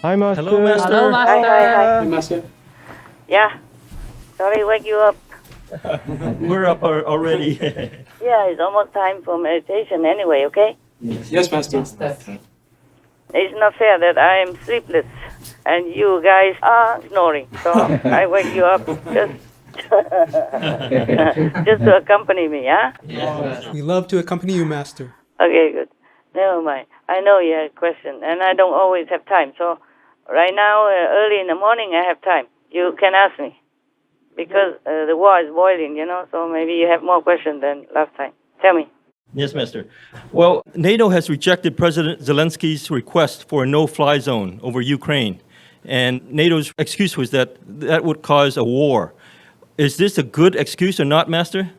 Hi, Master. Hello, Master. Hello, Master. Hi. Hey, Master. Yeah. Sorry, wake you up. We're up already. Yeah, it's almost time for meditation anyway, okay? Yes, Master. It's not fair that I am sleepless and you guys are snoring. So I wake you up just to accompany me, yeah? We love to accompany you, Master. Okay, good. Never mind. I know you had a question, and I don't always have time. So right now, early in the morning, I have time. You can ask me. Because the war is boiling, so maybe you have more questions than last time. Tell me. Yes, Master. Well, NATO has rejected President Zelensky's request for a no-fly zone over Ukraine. And NATO's excuse was that would cause a war. Is this a good excuse or not, Master?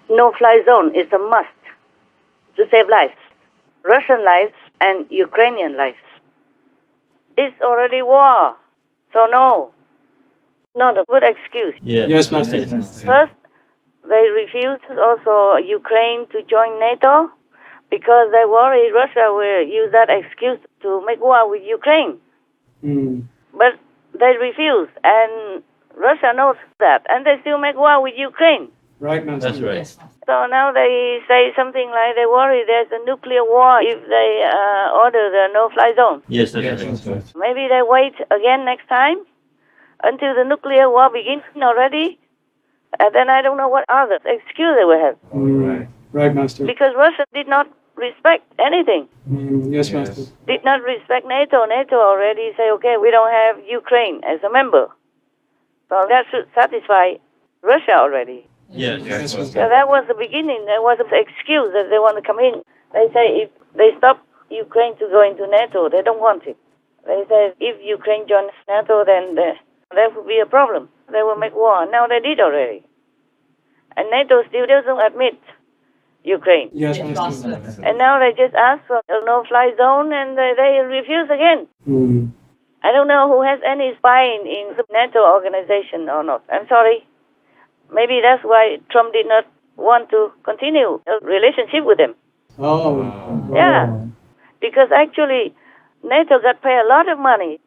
No-fly zone is a must to save lives. Russian lives and Ukrainian lives. It's already war. So no. Not a good excuse. Yeah. Yes, Master. First, they refused also Ukraine to join NATO because they worry Russia will use that excuse to make war with Ukraine. But they refused, and Russia knows that, and they still make war with Ukraine. Right, Master. That's right. So now they say something like they worry there's a nuclear war if they order the no-fly zone. Yes, that's right. Maybe they wait again next time until the nuclear war begins already. And then I don't know what other excuse they will have. Right, Master. Because Russia did not respect anything. Yes, Master. Did not respect NATO. NATO already say, okay, we don't have Ukraine as a member. So that should satisfy Russia already. Yes. Yes, So Master. that was the beginning. That was the excuse that they want to come in. They say if they stop Ukraine to go into NATO, they don't want it. They say if Ukraine joins NATO, then there would be a problem. They will make war. Now they did already. And NATO still doesn't admit Ukraine. Yes, Master. And now they just ask for a no-fly zone and they refuse again. I don't know who has any spy in the NATO organization or not. I'm sorry. Maybe that's why Trump did not want to continue a relationship with them. Yeah. Because actually, NATO got paid a lot of money.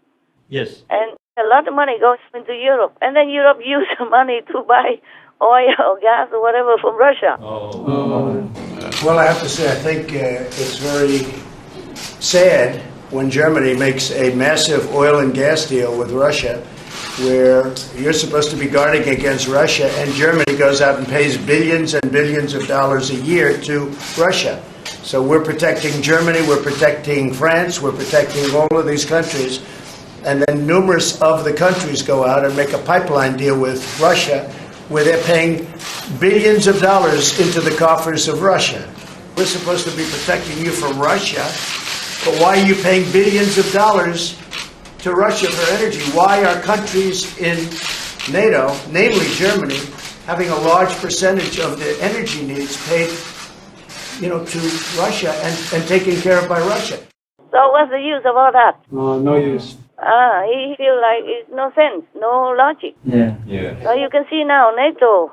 Yes. And a lot of money goes into Europe. And then Europe uses the money to buy oil or gas or whatever from Russia. Well, I have to say, I think it's very sad when Germany makes a massive oil and gas deal with Russia, where you're supposed to be guarding against Russia, and Germany goes out and pays billions and billions of dollars a year to Russia. So we're protecting Germany, we're protecting France, we're protecting all of these countries, and then numerous of the countries go out and make a pipeline deal with Russia, where they're paying billions of dollars into the coffers of Russia. We're supposed to be protecting you from Russia, but why are you paying billions of dollars to Russia for energy? Why are countries in NATO, namely Germany, having a large percentage of their energy needs paid, to Russia and taken care of by Russia? So what's the use of all that? No use. He feels like it's no sense, no logic. Yeah. So you can see now, NATO,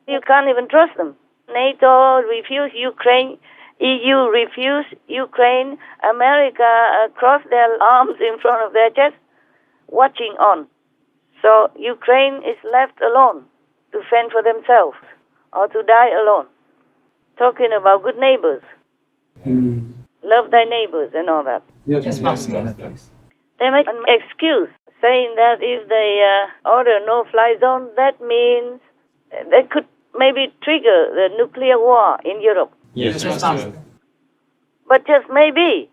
you can't even trust them. NATO refused Ukraine, EU refused Ukraine, America crossed their arms in front of their chest, watching on. So Ukraine is left alone to fend for themselves or to die alone. Talking about good neighbors, love thy neighbors and all that. Yes, Master. They make an excuse saying that if they order no-fly zone, that means they could maybe trigger the nuclear war in Europe. Yes. Master. But just maybe,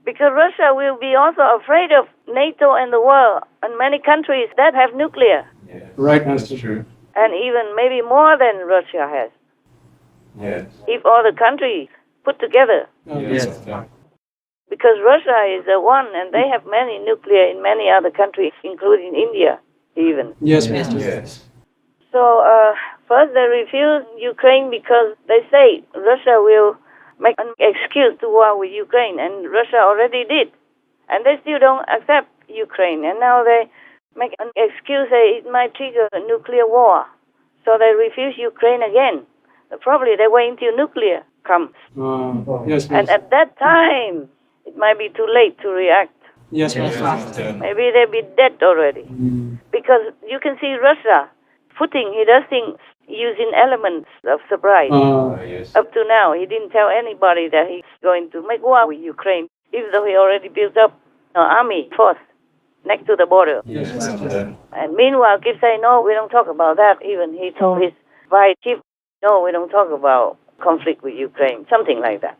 because Russia will be also afraid of NATO and the world and many countries that have nuclear, Right, Master. True. and even maybe more than Russia has. Yes. If all the countries put together, Yes. because Russia is the one, and they have many nuclear in many other countries, including India, even. Yes, Master. Yes. So first they refuse Ukraine because they say Russia will make an excuse to war with Ukraine, and Russia already did. And they still don't accept Ukraine, and now they make an excuse that it might trigger a nuclear war. So they refuse Ukraine again. Probably they wait until nuclear comes. Yes, And Master. at that time, it might be too late to react. Yes, Master. Maybe they'd be dead already. Because you can see Russia he does things using elements of surprise. Yes. Up to now, he didn't tell anybody that he's going to make war with Ukraine, even though he already built up an army force next to the border. Yes, Master. And meanwhile, keep saying, no, we don't talk about that. Even he told his vice chief, no, we don't talk about conflict with Ukraine, something like that.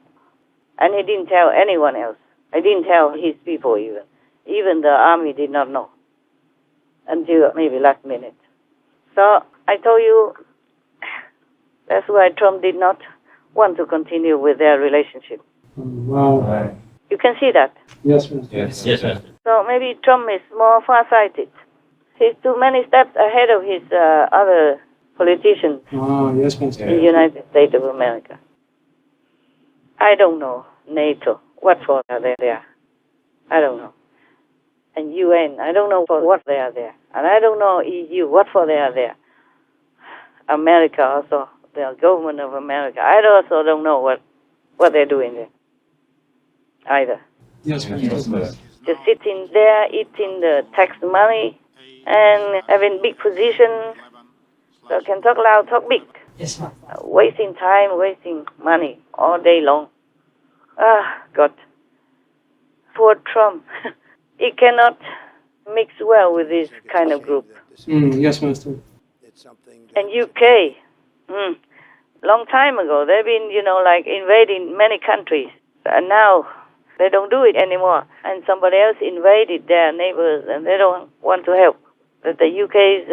And he didn't tell anyone else. He didn't tell his people even. Even the army did not know until maybe last minute. So I told you that's why Trump did not want to continue with their relationship. Wow. You can see that. Yes, Master. Yes, Master. So maybe Trump is more far-sighted. He's too many steps ahead of his other politicians Yes, in Master. the United States of America. I don't know NATO. What for are they there? I don't know. And UN, I don't know for what they are there. And I don't know EU, what for they are there. America also, the government of America, I also don't know what they're doing there either. Yes, Master. Just sitting there, eating the tax money, and having big position, so can talk loud, talk big. Yes, Master. Wasting time, wasting money all day long. God. Poor Trump. He cannot mix well with this kind of group. Yes, Master. And UK, long time ago, they've been, like invading many countries. And now they don't do it anymore. And somebody else invaded their neighbors and they don't want to help. But the UK's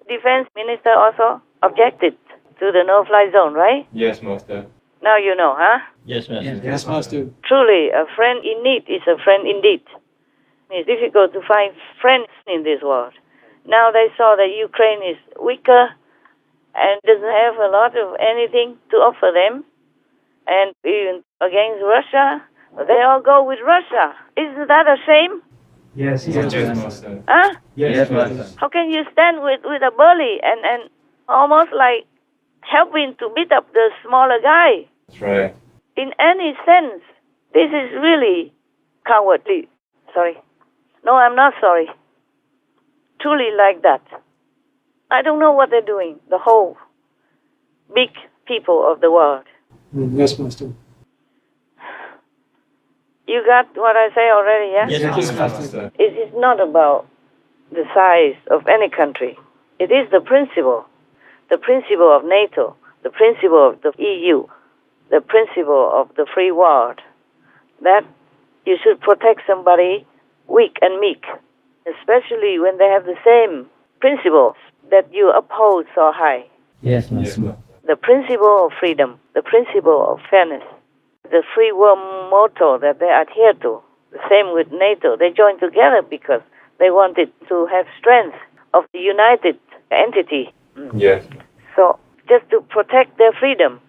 defense minister also objected to the no-fly zone, right? Yes, Master. Now you know, huh? Yes, Master. Yes, Master. Truly, a friend in need is a friend indeed. It's difficult to find friends in this world. Now they saw that Ukraine is weaker and doesn't have a lot of anything to offer them. And even against Russia, they all go with Russia. Isn't that a shame? Yes, Yes, Master. Huh? Yes, Master. How can you stand with a bully and almost like helping to beat up the smaller guy? That's right. In any sense, this is really cowardly. Sorry. No, I'm not sorry. Truly like that. I don't know what they're doing, the whole big people of the world. Yes, Master. You got what I say already, yeah? Yes, Yes, Master. Master. It is not about the size of any country. It is the principle of NATO, the principle of the EU, the principle of the free world, that you should protect somebody weak and meek, especially when they have the same principles that you uphold so high. Yes, Yes, Master. The principle of freedom, the principle of fairness, the free world motto that they adhere to. The same with NATO. They joined together because they wanted to have strength of the united entity. Yes. So just to protect their freedom,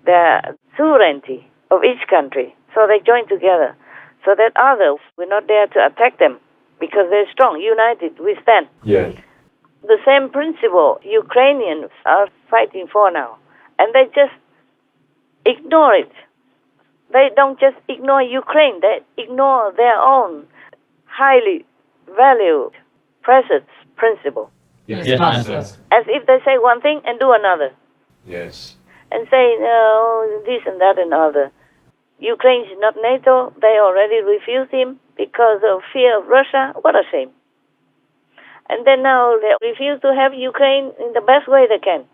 their sovereignty of each country. So they joined together so that others will not dare to attack them because they're strong, united, we stand. Yes. The same principle Ukrainians are fighting for now. And they just ignore it. They don't just ignore Ukraine, they ignore their own highly valued, precious principle. Yes, Yes, Master. Master. As if they say one thing and do another. Yes. And say, no, this and that and other. Ukraine is not NATO. They already refused him because of fear of Russia. What a shame. And then now they refuse to have Ukraine in the best way they can.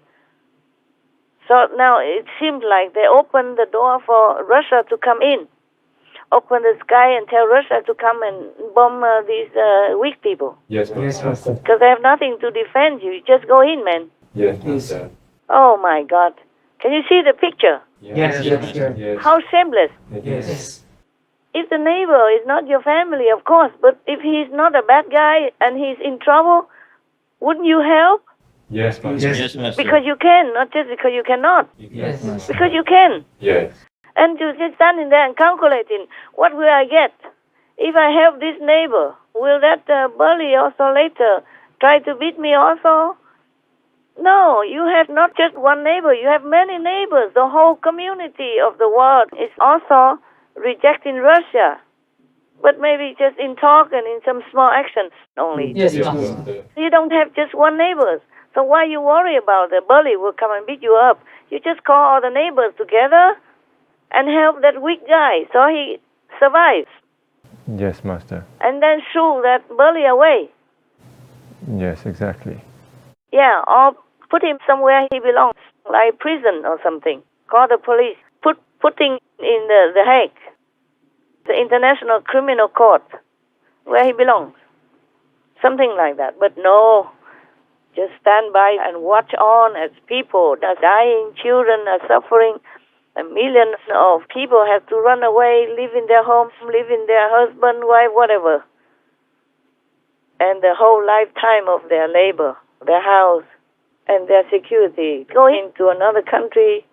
So now it seems like they open the door for Russia to come in. Open the sky and tell Russia to come and bomb these weak people. Yes, Master. Because they have nothing to defend you. Just go in, man. Yes, Master. Oh, my God. Can you see the picture? Yes, yes, yes. How shameless. Yes. If the neighbor is not your family, of course, but if he's not a bad guy and he's in trouble, wouldn't you help? Yes, Master. Yes, Master. Because you can, not just because you cannot. Yes, Master. Because you can. Yes. And you're just standing there and calculating, what will I get? If I help this neighbor, will that bully also later try to beat me also? No, you have not just one neighbor, you have many neighbors. The whole community of the world is also rejecting Russia but maybe just in talk and in some small actions only. Yes, Yes, Master. Master. You don't have just one neighbor. So why you worry about the bully will come and beat you up? You just call all the neighbors together and help that weak guy so he survives. Yes, Master. And then shoo that bully away. Yes, exactly. Yeah, or put him somewhere he belongs, like prison or something. Call the police. Putting in the Hague, the International Criminal Court, where he belongs. Something like that. But no, just stand by and watch on as people are dying, children are suffering, and millions of people have to run away, live in their homes, live in their husband, wife, whatever. And the whole lifetime of their labor, their house, and their security. Going to another country,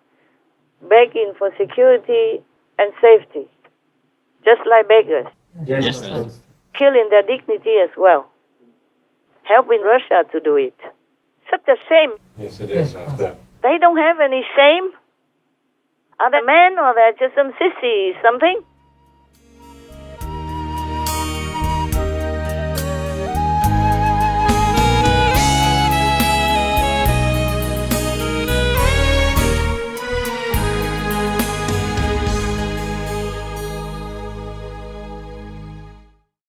begging for security and safety, just like beggars. Yes, Master. Killing their dignity as well. Helping Russia to do it. Such a shame. Yes, it is, Master. They don't have any shame. Are they men or they're just some sissy something?